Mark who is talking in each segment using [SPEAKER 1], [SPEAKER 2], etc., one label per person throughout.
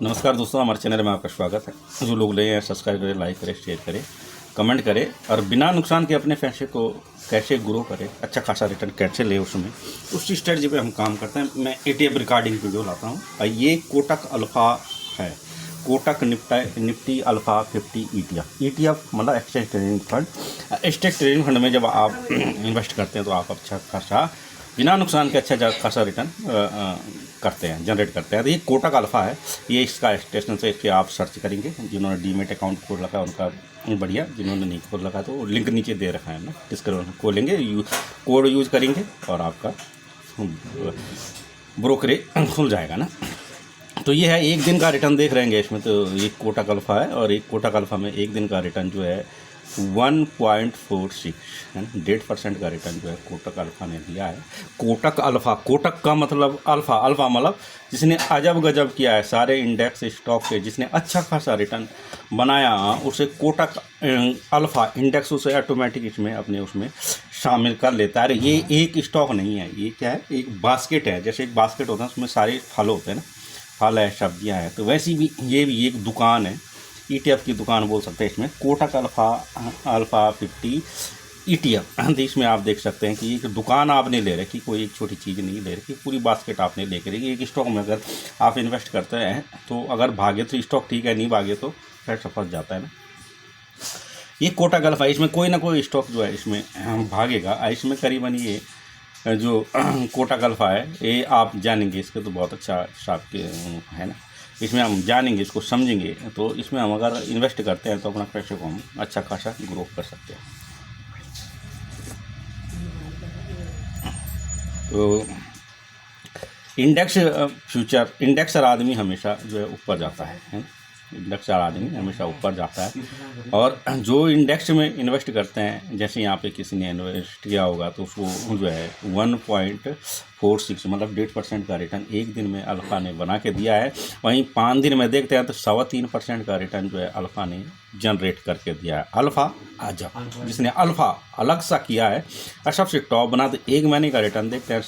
[SPEAKER 1] नमस्कार दोस्तों, हमारे चैनल में आपका स्वागत है। जो लोग नए हैं सब्सक्राइब करें, लाइक करें, शेयर करें, कमेंट करें और बिना नुकसान के अपने पैसे को कैसे ग्रो करें, अच्छा खासा रिटर्न कैसे ले उसमें उस स्ट्रेटजी पे हम काम करते हैं। मैं ETF रिकॉर्डिंग वीडियो लाता हूँ और ये कोटक अल्फा है। कोटक निफ्टी अल्फा 50 ETF मतलब exchange trading fund. Exchange trading fund में जब आप इन्वेस्ट करते हैं तो आप अच्छा खासा बिना नुकसान के अच्छा खासा रिटर्न करते हैं, जनरेट करते हैं। तो ये कोटक अल्फा है। ये इसका स्टेशन से इसके आप सर्च करेंगे। जिन्होंने डीमेट अकाउंट खोल रखा है उनका बढ़िया, जिन्होंने नहीं खोल रखा तो लिंक नीचे दे रखा है ना, डिस्क्रिप्शन खोलेंगे, कोड यूज करेंगे और आपका ब्रोकरेज खुल जाएगा ना। तो ये है एक दिन का रिटर्न देख रहे हैं इसमें। तो ये कोटक अल्फा है और एक कोटक अल्फा में एक दिन का रिटर्न जो है 1.46 है ना, 1.5% का रिटर्न जो है कोटक अल्फा ने दिया है। कोटक अल्फा, कोटक का मतलब अल्फा, अल्फा मतलब जिसने अजब गजब किया है सारे इंडेक्स स्टॉक के, जिसने अच्छा खासा रिटर्न बनाया उसे कोटक अल्फा इंडेक्स उसे ऑटोमेटिक इसमें अपने उसमें शामिल कर लेता है। ये एक स्टॉक नहीं है, ये क्या है, एक बास्केट है। जैसे एक बास्केट होता है उसमें सारे फल होते हैं ना, फल है, सब्जियां हैं, तो वैसी भी ये भी एक दुकान है, ETF की दुकान बोल सकते हैं। इसमें कोटक अल्फा 50 ETF। इसमें आप देख सकते हैं कि एक दुकान आपने ले रखी, कोई एक छोटी चीज़ नहीं ले रखी, पूरी बास्केट आपने लेकर रखी। एक स्टॉक में अगर आप इन्वेस्ट करते हैं तो अगर भागे तो स्टॉक ठीक है, नहीं भागे तो फिर फंस जाता है ना। ये कोटक अल्फा, इसमें कोई ना कोई स्टॉक जो है इसमें भागेगा। इसमें करीबन ये जो कोटक अल्फा है ये आप जानेंगे, इसके तो बहुत अच्छा शॉप के है ना, इसमें हम जानेंगे, इसको समझेंगे। तो इसमें हम अगर इन्वेस्ट करते हैं तो अपना पैसे को हम अच्छा खासा ग्रो कर सकते हैं। तो इंडेक्स फ्यूचर, इंडेक्सर आदमी हमेशा जो है ऊपर जाता है। इंडेक्सर आदमी हमेशा ऊपर जाता है। और जो इंडेक्स में इन्वेस्ट करते हैं, जैसे यहाँ पे किसी ने इन्वेस्ट किया होगा तो उसको जो है 1.46 मतलब 1.5% का रिटर्न एक दिन में अल्फा ने बना के दिया है। वहीं 5 दिन में देखते हैं तो 3.25% का रिटर्न जो है अल्फा ने जनरेट करके दिया है। अल्फा अजब, जिसने अल्फा अलग सा किया है और सबसे टॉप बना। तो एक महीने का रिटर्न देखते हैं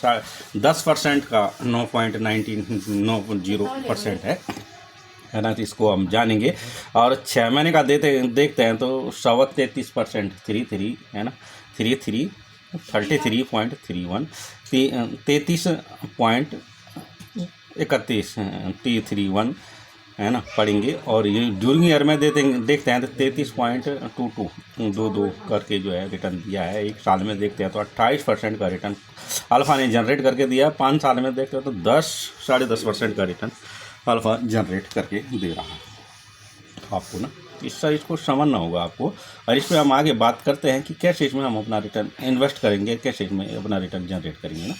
[SPEAKER 1] 10% का 9.90% है ना। तो इसको हम जानेंगे। और 6 महीने का देखते हैं तो 33% 33 है ना, 33.31 33.31 है ना पढ़ेंगे। और ये ड्यूरिंग ईयर में देखते हैं तो 33.22 करके जो है रिटर्न दिया है। एक साल में देखते हैं तो 28% का रिटर्न अल्फा ने जनरेट करके दिया है। 5 साल में देखते हैं तो 10-10.5% का रिटर्न अल्फा जनरेट करके दे रहा है आपको ना। इसको समझना होगा आपको। और इस पर हम आगे बात करते हैं कि कैसे इसमें हम अपना रिटर्न इन्वेस्ट करेंगे, कैसे इसमें अपना रिटर्न जनरेट करेंगे ना।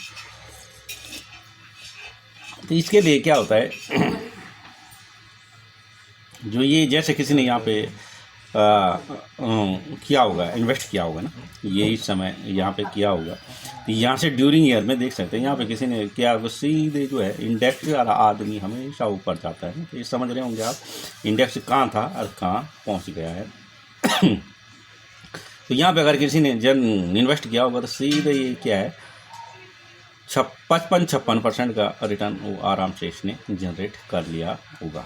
[SPEAKER 1] तो इसके लिए क्या होता है, जो ये जैसे किसी ने यहाँ पे किया होगा, इन्वेस्ट किया होगा ना, ये इस समय यहाँ पे किया होगा, तो यहाँ से ड्यूरिंग ईयर में देख सकते हैं यहाँ पे किसी ने किया, वो सीधे जो है इंडेक्स वाला आदमी हमेशा ऊपर जाता है। तो ये समझ रहे होंगे आप, इंडेक्स कहाँ था और कहाँ पहुँच गया है। तो यहाँ पे अगर किसी ने इन्वेस्ट किया होगा तो सीधे ये क्या है 55-56% का रिटर्न वो आराम से इसने जनरेट कर लिया होगा,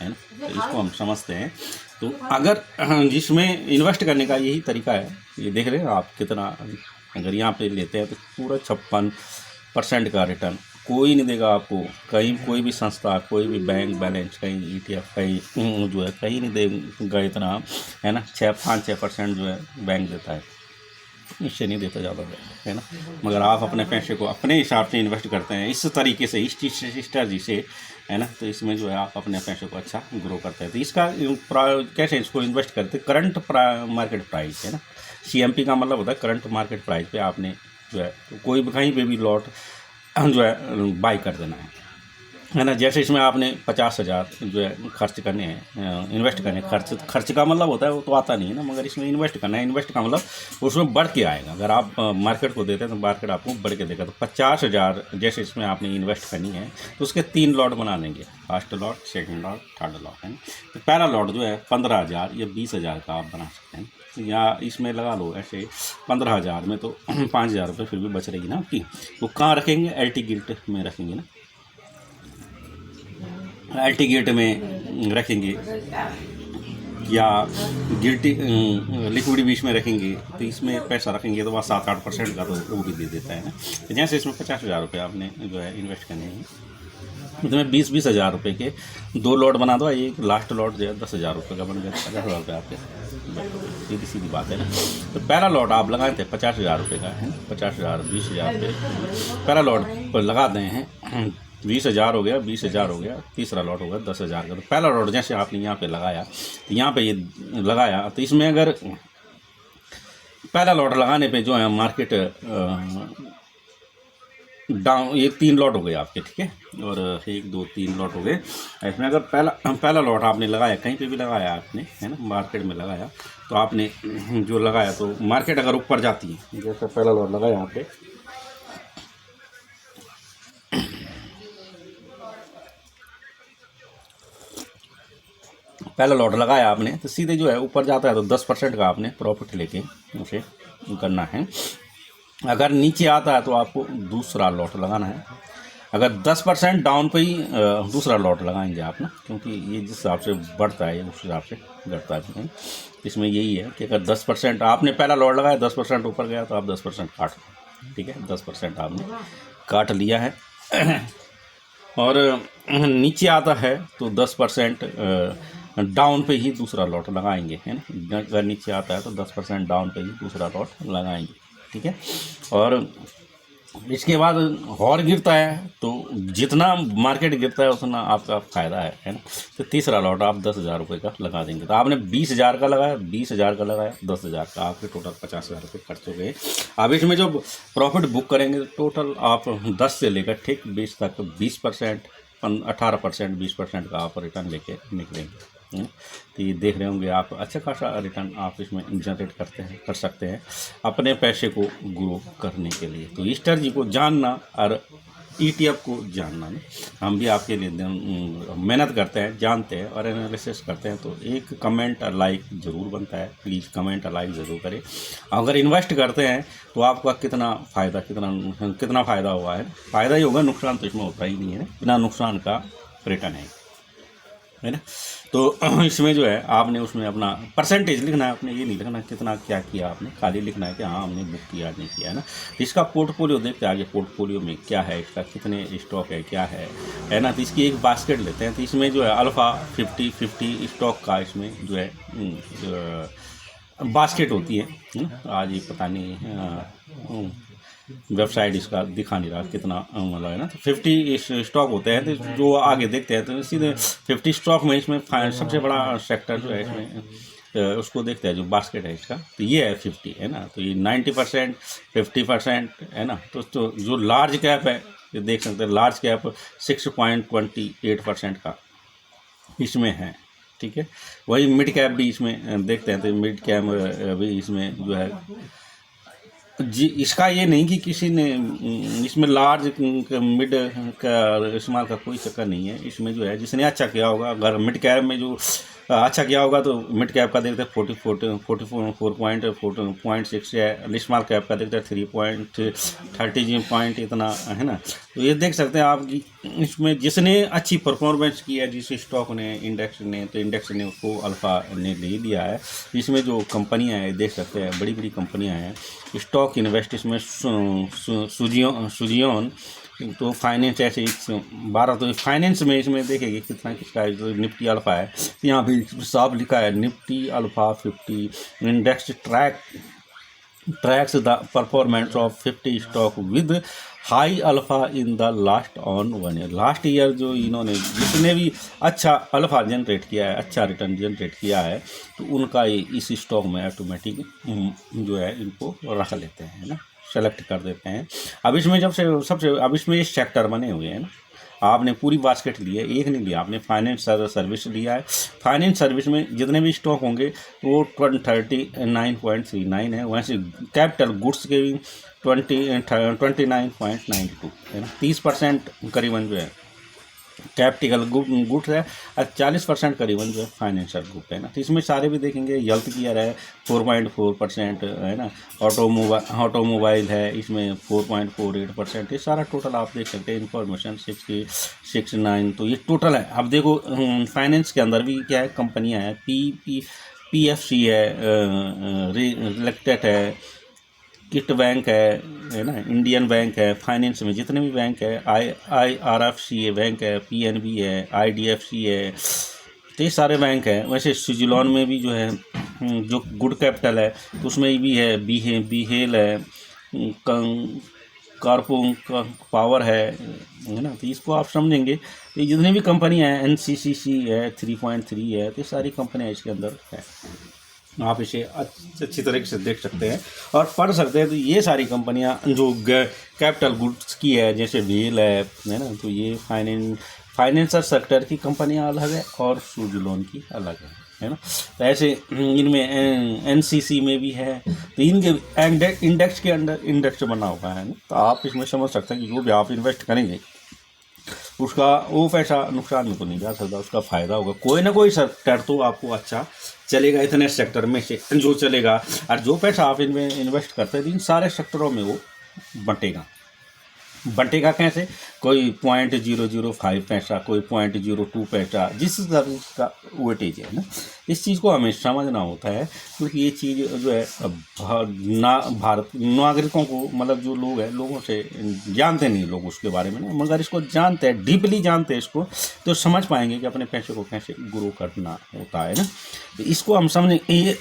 [SPEAKER 1] है ना। तो इसको हम समझते हैं। तो अगर जिसमें इन्वेस्ट करने का यही तरीका है, ये देख रहे हैं आप कितना, अगर यहाँ पे लेते हैं तो पूरा 56% का रिटर्न कोई नहीं देगा आपको। कहीं कोई भी संस्था, कोई भी बैंक बैलेंस, कहीं ETF कहीं जो है कहीं नहीं देगा इतना, है ना। 5-6% जो है बैंक देता है, इससे नहीं देता ज़्यादा है ना। मगर आप अपने पैसे को अपने हिसाब से इन्वेस्ट करते हैं इस तरीके से, इस स्ट्रेटजी से, है ना। तो इसमें जो है आप अपने पैसे को अच्छा ग्रो करते हैं। तो इसका कैसे इसको इन्वेस्ट करते हैं, करंट मार्केट प्राइस है ना। CMP का मतलब होता है करंट मार्केट प्राइस पे आपने जो है तो कोई भी कहीं पे भी लॉट जो है बाई कर देना है ना। जैसे इसमें आपने 50,000 जो है खर्च करने हैं, इन्वेस्ट करने। खर्च का मतलब होता है वो तो आता नहीं है ना, मगर इसमें इन्वेस्ट करना है। इन्वेस्ट का मतलब उसमें बढ़ के आएगा। अगर आप मार्केट को देते हैं तो मार्केट आपको बढ़ के देगा। तो 50,000 जैसे इसमें आपने इन्वेस्ट करनी है तो उसके 3 लॉट बना लेंगे, first lot, second lot, third lot, है ना। तो पहला लॉट जो है 15,000 या 20,000 का आप बना सकते हैं। या इसमें लगा लो ऐसे 15,000 में तो 5,000 रुपये फिर भी बच रहेगी ना आपकी। वो कहाँ रखेंगे, LT गिल्ट में रखेंगे ना। एल्टी गेट में रखेंगे या गिल्टी लिक्विड भी इसमें रखेंगे, तो इसमें पैसा रखेंगे तो वहाँ 7-8% का तो वो भी दे देता है ना। तो जैसे इसमें 50,000 रुपये आपने जो है इन्वेस्ट करने हैं, इसमें 20-20 हज़ार रुपये के 2 लॉट बना दो, एक लास्ट लॉट जो है 10,000 रुपये का बन गया, 50,000 रुपये आपके, सीधी सीधी बात है ना। तो पहला लॉट आप लगाए थे 50,000 रुपये का है, 50,000 20,000 रुपये पहला लॉट पर लगा दें हैं, 20,000 हो गया, 20,000 हो गया, तीसरा लॉट होगा 10,000 का। तो पहला लॉट जैसे आपने यहाँ पे लगाया, तो यहाँ पे ये लगाया, तो इसमें अगर पहला लॉट लगाने पे जो है मार्केट डाउन, ये 3 लॉट हो गए आपके, ठीक है, और 1 2 3 लॉट हो गए। इसमें अगर पहला लॉट आपने लगाया, कहीं पे भी लगाया आपने, है ना, मार्केट में लगाया, तो आपने जो लगाया, तो मार्केट अगर ऊपर जाती है, जैसे पहला लॉट लगाया यहाँ पे, पहला लॉट लगाया आपने, तो सीधे जो है ऊपर जाता है तो 10% का आपने प्रॉफिट लेके उसे करना है। अगर नीचे आता है तो आपको दूसरा लॉट लगाना है। अगर 10% डाउन पे ही दूसरा लॉट लगाएंगे आप ना, क्योंकि ये जिस हिसाब से बढ़ता है उस हिसाब से घटता है। इसमें यही है कि अगर 10% आपने पहला लॉट लगाया, 10% ऊपर गया तो आप 10% काट लो, ठीक है, 10% आपने काट लिया है। और नीचे आता है तो 10% डाउन पे ही दूसरा लॉट लगाएंगे, है ना। अगर नीचे आता है तो 10% डाउन पे ही दूसरा लॉट लगाएंगे, ठीक है। और इसके बाद और गिरता है तो जितना मार्केट गिरता है उतना आपका फ़ायदा है ना। तो तीसरा लॉट आप 10,000 रुपये का लगा देंगे। तो आपने 20,000 का लगाया, 20,000 का लगाया, 10,000 का, आपके टोटल 50,000 रुपये खर्च हो गए। अब इसमें जो प्रॉफिट बुक करेंगे टोटल आप 10 से लेकर ठीक 20 तक 20%, 18%, 20% का आप रिटर्न लेके निकलेंगे। तो ये देख रहे होंगे आप, अच्छा खासा रिटर्न आप इसमें जनरेट कर सकते हैं अपने पैसे को ग्रो करने के लिए। तो इस स्ट्रेटजी को जानना और ETF को जानना, हम भी आपके लिए मेहनत करते हैं, जानते हैं और एनालिसिस करते हैं। तो एक कमेंट और लाइक ज़रूर बनता है, प्लीज़ कमेंट और लाइक ज़रूर करें। अगर इन्वेस्ट करते हैं तो आपका कितना फ़ायदा हुआ है, फ़ायदा ही होगा, नुकसान तो इसमें होता ही नहीं है, बिना नुकसान का रिटर्न है ना। तो इसमें जो है आपने उसमें अपना परसेंटेज लिखना है, आपने ये नहीं लिखना कितना क्या किया, आपने खाली लिखना है कि हाँ हमने बुक किया नहीं किया, है ना। इसका पोर्टफोलियो देखते हैं आगे, पोर्टफोलियो में क्या है, इसका कितने स्टॉक है, क्या है ना। तो इसकी एक बास्केट लेते हैं। तो इसमें जो है अल्फ़ा 50 स्टॉक का इसमें जो है बास्केट होती है। आज ये पता नहीं वेबसाइट इसका दिखा नहीं रहा कितना मतलब है ना। तो 50 स्टॉक होते हैं। तो जो आगे देखते हैं तो सीधे 50 स्टॉक में इसमें सबसे बड़ा सेक्टर जो है इसमें उसको देखते हैं, जो बास्केट है इसका, तो ये है 50, है ना। तो ये 90%, 50%, है ना। तो जो लार्ज कैप है ये देख सकते हैं, लार्ज कैप 6.28% का इसमें है, ठीक है। वही मिड कैप भी इसमें देखते हैं, तो मिड कैप भी इसमें जो है जी, इसका ये नहीं कि किसी ने इसमें लार्ज मिड का इस्तेमाल का कोई चक्कर नहीं है। इसमें जो है जिसने अच्छा किया होगा, अगर मिड कैप में जो अच्छा किया होगा तो मिड कैप का देखते हैं 44.6 है, स्मॉल कैप का देखते हैं 3.30 पॉइंट इतना, है ना। तो ये देख सकते हैं आप कि इसमें जिसने अच्छी परफॉर्मेंस की है, जिस स्टॉक ने, इंडेक्स ने, तो इंडेक्स ने उसको अल्फ़ा ने ले लिया है। इसमें जो कंपनियां हैं देख सकते हैं, बड़ी बड़ी कंपनियां हैं। स्टॉक इन्वेस्ट इसमें सुजियोन, तो फाइनेंस ऐसे 12, तो फाइनेंस में इसमें देखेंगे कितना किसका जो निफ्टी अल्फ़ा है, यहाँ भी साफ लिखा है Nifty alpha 50 index tracks the performance of 50 stock with high alpha in the last on 1 year. Last year जो इन्होंने जिसने भी अच्छा अल्फ़ा जनरेट किया है, अच्छा रिटर्न जनरेट किया है, तो उनका ये इस स्टॉक में ऑटोमेटिक जो है इनको रख लेते हैं, है ना, सेलेक्ट कर देते हैं। अब इसमें अब इसमें ये सेक्टर बने हुए हैं ना। आपने पूरी बास्केट ली है, एक नहीं लिया, आपने फाइनेंस सर्विस लिया है। फाइनेंस सर्विस में जितने भी स्टॉक होंगे वो 29.39 है। वैसे कैपिटल गुड्स के भी 29.92 है ना। 30% करीबन जो है कैपिटल गुड्स है, और 40% करीबन जो है फाइनेंशियल गुड है ना। तो इसमें सारे भी देखेंगे, हेल्थ केयर है 4.4% है ना, ऑटोमोबाइल है इसमें 4.48%, ये सारा टोटल आप देख सकते हैं। इंफॉर्मेशन 69, तो ये टोटल है। अब देखो फाइनेंस के अंदर भी क्या है, कंपनियां हैं, PFC है, रिलेक्टेड है, किट बैंक है ना, इंडियन बैंक है, फाइनेंस में जितने भी बैंक है, IRFC बैंक है, PNB है, IDFC है, तो ये सारे बैंक हैं। वैसे स्विट्जरलैंड में भी जो है जो गुड कैपिटल है, तो उसमें भी है, बीहेल है, कार्पो पावर है ना। तो इसको आप समझेंगे, ये जितनी भी कंपनियां हैं, NCCC है 3.3 है, तो सारी कंपनियां इसके अंदर है। आप इसे अच्छी तरीके से देख सकते हैं और पढ़ सकते हैं। तो ये सारी कंपनियां जो कैपिटल गुड्स की है, जैसे व्हील है ना, तो ये फाइनेंशियल सेक्टर की कंपनियां अलग है और स्विट्जरलैंड की अलग है ना। तो ऐसे इनमें NCC में भी है, तो इनके इंडेक्स के अंदर इंडेक्स बना हुआ है ना। तो आप इसमें समझ सकते हैं कि जो भी आप इन्वेस्ट करेंगे उसका वो पैसा नुकसान में तो नहीं जा सकता, उसका फ़ायदा होगा। कोई ना कोई सेक्टर तो आपको अच्छा चलेगा, इतने सेक्टर में से जो चलेगा, और जो पैसा आप इनमें इन्वेस्ट करते हैं इन सारे सेक्टरों में वो बंटेगा कैसे, कोई 0.005 पैसा, कोई 0.02 पैसा, जिस का वेटेज है ना। इस चीज़ को हमें समझना होता है, क्योंकि ये चीज़ जो है भारत नागरिकों को, मतलब जो लोग हैं, लोगों से जानते नहीं लोग उसके बारे में ना, मगर इसको जानते हैं, डीपली जानते हैं इसको, तो समझ पाएंगे कि अपने पैसे को कैसे ग्रो करना होता है ना। तो इसको हम समझें। ये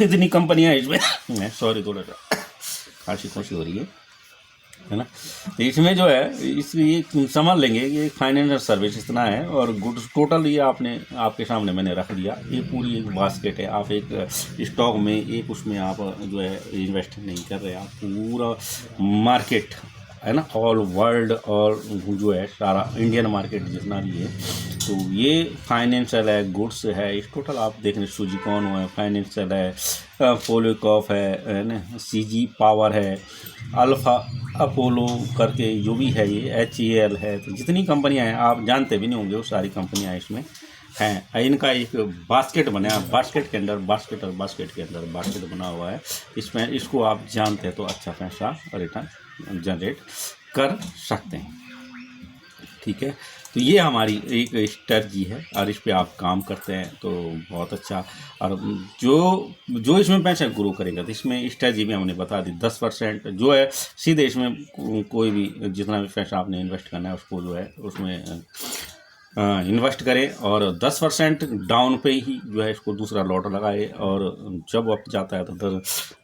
[SPEAKER 1] इतनी कंपनियाँ इसमें सॉरी थोड़ा सा खांसी हो रही है ना। तो इसमें जो है ये समझ लेंगे कि फाइनेंशियल सर्विस इतना है, और गुड्स टोटल ये आपके सामने मैंने रख दिया। ये पूरी एक बास्केट है, आप एक स्टॉक में एक उसमें आप जो है इन्वेस्ट नहीं कर रहे, आप पूरा मार्केट है ना, ऑल वर्ल्ड, और जो है सारा इंडियन मार्केट जितना भी है, तो ये फाइनेंशियल है, गुड्स है। इस टोटल आप देख रहे हैं, सुजिकॉन है, फाइनेंशियल है, पोलिकॉफ है ना, CG पावर है, अल्फा अपोलो करके जो भी है, ये HEL है। तो जितनी कंपनियां हैं आप जानते भी नहीं होंगे, वो सारी कंपनियां इसमें हैं। इनका एक बास्केट बना है, बास्केट के अंदर बास्केट और बास्केट के अंदर बास्केट बना हुआ है। इसमें इसको आप जानते हैं तो अच्छा पैसा रिटर्न जनरेट कर सकते हैं, ठीक है। तो ये हमारी एक स्ट्रेटजी है, और इस पे आप काम करते हैं तो बहुत अच्छा। और जो इसमें पैसा ग्रो करेगा, तो इसमें स्ट्रेटजी भी हमने बता दी। 10% जो है सीधे इसमें कोई भी जितना भी पैसा आपने इन्वेस्ट करना है उसको जो है उसमें इन्वेस्ट करें, और 10% डाउन पे ही जो है इसको दूसरा लॉट लगाए, और जब वक्त जाता है तो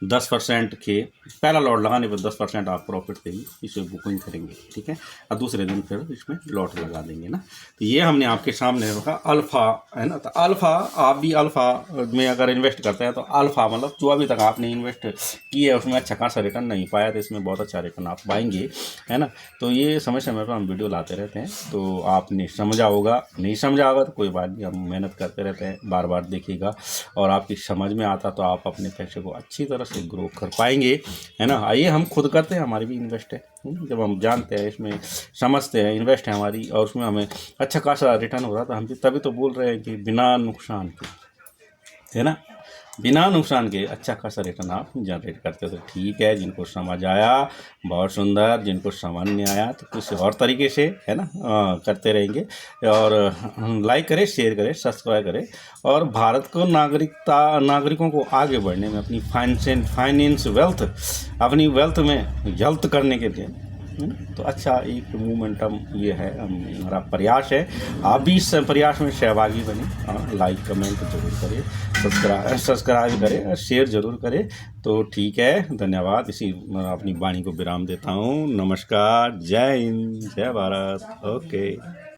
[SPEAKER 1] 10% के पहला लॉट लगाने पर 10% आप प्रॉफिट पे ही इसे बुकिंग करेंगे, ठीक है। और दूसरे दिन फिर इसमें लॉट लगा देंगे ना। तो ये हमने आपके सामने रखा अल्फ़ा है ना। तो अल्फ़ा, आप भी अल्फ़ा में अगर इन्वेस्ट करते हैं तो अल्फ़ा मतलब जो अभी तक आपने इन्वेस्ट किया है उसमें अच्छा खासा रिटर्न नहीं पाया, तो इसमें बहुत अच्छा रिटर्न आप पाएंगे है ना। तो ये समय समय पर हम वीडियो लाते रहते हैं, तो आपने समझा होगा, नहीं समझा होगा तो कोई बात नहीं, हम मेहनत करते रहते हैं, बार बार देखिएगा, और आपकी समझ में आता तो आप अपने पैसे को अच्छी तरह से ग्रो कर पाएंगे है ना। आइए हम खुद करते हैं, हमारी भी इन्वेस्ट है, जब हम जानते हैं, इसमें समझते हैं, इन्वेस्ट है हमारी, और उसमें हमें अच्छा खासा रिटर्न हो रहा था, हम तभी तो बोल रहे हैं कि बिना नुकसान के है ना, बिना नुकसान के अच्छा खासा रिटर्न आप जनरेट करते हो। तो ठीक है, जिनको समझ आया बहुत सुंदर, जिनको समझ नहीं आया तो कुछ और तरीके से है ना करते रहेंगे, और लाइक करें, शेयर करें, सब्सक्राइब करें, और भारत को नागरिकों को आगे बढ़ने में अपनी फाइनेंस वेल्थ, अपनी वेल्थ में हेल्थ करने के लिए तो अच्छा एक मोमेंटम ये है, हमारा प्रयास है। आप भी इस प्रयास में सहभागी बने, लाइक कमेंट जरूर करें, सब्सक्राइब करें, शेयर जरूर करें। तो ठीक है, धन्यवाद। इसी अपनी वाणी को विराम देता हूँ। नमस्कार, जय हिंद, जय भारत। ओके।